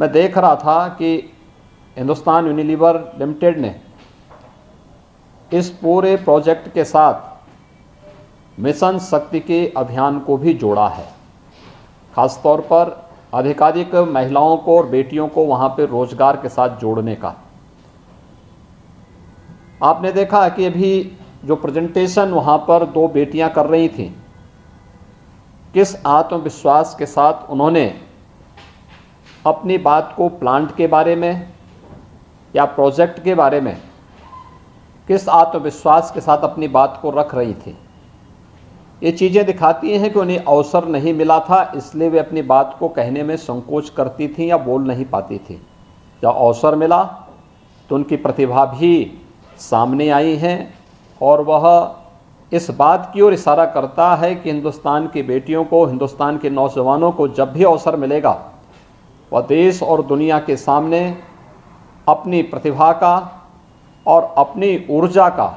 मैं देख रहा था कि हिंदुस्तान यूनिलीवर लिमिटेड ने इस पूरे प्रोजेक्ट के साथ मिशन शक्ति के अभियान को भी जोड़ा है। खासतौर पर अधिकाधिक महिलाओं को और बेटियों को वहाँ पर रोजगार के साथ जोड़ने का। आपने देखा कि अभी जो प्रेजेंटेशन वहाँ पर दो बेटियां कर रही थीं, किस आत्मविश्वास के साथ उन्होंने अपनी बात को प्लांट के बारे में या प्रोजेक्ट के बारे में किस आत्मविश्वास के साथ अपनी बात को रख रही थी। ये चीज़ें दिखाती हैं कि उन्हें अवसर नहीं मिला था, इसलिए वे अपनी बात को कहने में संकोच करती थीं या बोल नहीं पाती थी। जब अवसर मिला तो उनकी प्रतिभा भी सामने आई हैं और वह इस बात की ओर इशारा करता है कि हिंदुस्तान की बेटियों को, हिंदुस्तान के नौजवानों को जब भी अवसर मिलेगा वह देश और दुनिया के सामने अपनी प्रतिभा का और अपनी ऊर्जा का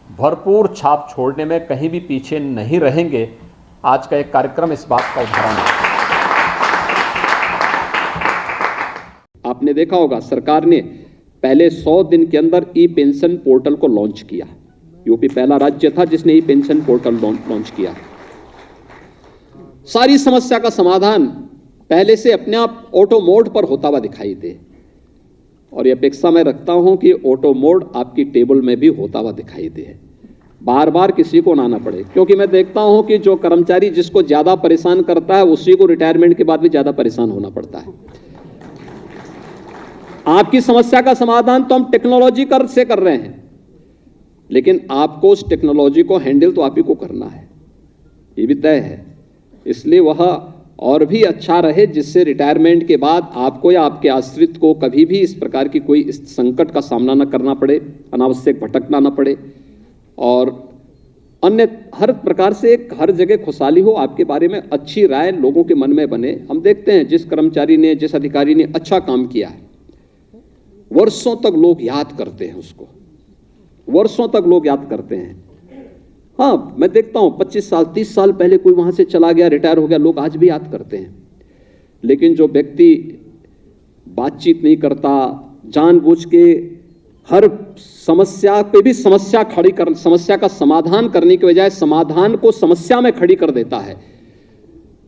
भरपूर छाप छोड़ने में कहीं भी पीछे नहीं रहेंगे। आज का एक कार्यक्रम इस बात का उदाहरण है। आपने देखा होगा सरकार ने पहले 100 दिन के अंदर ई पेंशन पोर्टल को लॉन्च किया। यूपी पहला राज्य था जिसने ई पेंशन पोर्टल लॉन्च किया। सारी समस्या का समाधान पहले से अपने आप ऑटो मोड पर होता हुआ दिखाई दे, और यह अपेक्षा मैं रखता हूं कि ऑटो मोड आपकी टेबल में भी होता हुआ दिखाई दे, बार बार किसी को ना आना पड़े। क्योंकि मैं देखता हूं कि जो कर्मचारी जिसको ज्यादा परेशान करता है उसी को रिटायरमेंट के बाद भी ज्यादा परेशान होना पड़ता है। आपकी समस्या का समाधान तो हम टेक्नोलॉजी से कर रहे हैं, लेकिन आपको उस टेक्नोलॉजी को हैंडल तो आप ही को करना है, ये भी तय है। इसलिए वह और भी अच्छा रहे जिससे रिटायरमेंट के बाद आपको या आपके आश्रित को कभी भी इस प्रकार की कोई संकट का सामना न करना पड़े, अनावश्यक भटकना न पड़े, और अन्य हर प्रकार से हर जगह खुशहाली हो, आपके बारे में अच्छी राय लोगों के मन में बने। हम देखते हैं जिस कर्मचारी ने, जिस अधिकारी ने अच्छा काम किया है, वर्षों तक लोग याद करते हैं उसको, वर्षों तक लोग याद करते हैं। हाँ, मैं देखता हूं 25 साल 30 साल पहले कोई वहां से चला गया, रिटायर हो गया, लोग आज भी याद करते हैं। लेकिन जो व्यक्ति बातचीत नहीं करता, जानबूझ के हर समस्या पे भी समस्या का समाधान करने की बजाय समाधान को समस्या में खड़ी कर देता है,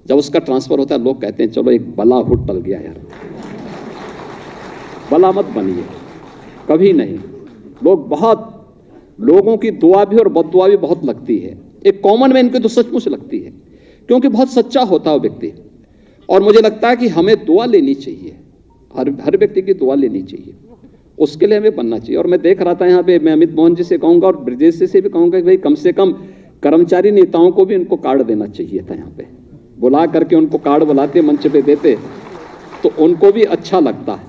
जब उसका ट्रांसफर होता है लोग कहते हैं चलो एक बला हुट टल गया यार। बला मत बनिए, कभी नहीं। लोगों की दुआ भी और बददुआ भी बहुत लगती है। एक कॉमन मैन की तो सचमुच लगती है, क्योंकि बहुत सच्चा होता है व्यक्ति। और मुझे लगता है कि हमें दुआ लेनी चाहिए, हर व्यक्ति की दुआ लेनी चाहिए, उसके लिए हमें बनना चाहिए। और मैं देख रहा था यहाँ पे, मैं अमित मोहन जी से कहूँगा और ब्रजेश से भी कहूँगा कि भाई कम से कम कर्मचारी नेताओं को भी इनको कार्ड देना चाहिए था। यहाँ पे बुला करके उनको कार्ड बुलाते, मंच पे देते तो उनको भी अच्छा लगता है,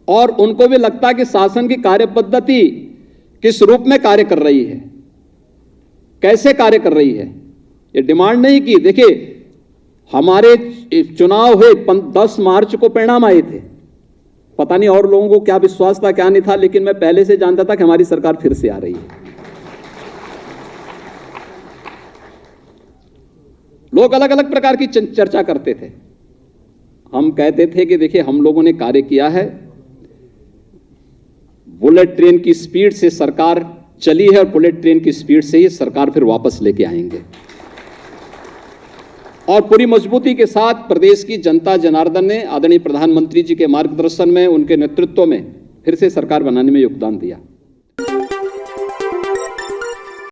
और उनको भी लगता है कि शासन की कार्य पद्धति किस रूप में कार्य कर रही है, कैसे कार्य कर रही है। ये डिमांड नहीं की। देखिए, हमारे चुनाव हुए 10 मार्च को परिणाम आए थे, पता नहीं और लोगों को क्या विश्वास था क्या नहीं था, लेकिन मैं पहले से जानता था कि हमारी सरकार फिर से आ रही है। लोग अलग अलग प्रकार की चर्चा करते थे। हम कहते थे कि देखिए हम लोगों ने कार्य किया है, बुलेट ट्रेन की स्पीड से सरकार चली है और बुलेट ट्रेन की स्पीड से ही सरकार फिर वापस लेके आएंगे। और पूरी मजबूती के साथ प्रदेश की जनता जनार्दन ने आदरणीय प्रधानमंत्री जी के मार्गदर्शन में, उनके नेतृत्व में फिर से सरकार बनाने में योगदान दिया।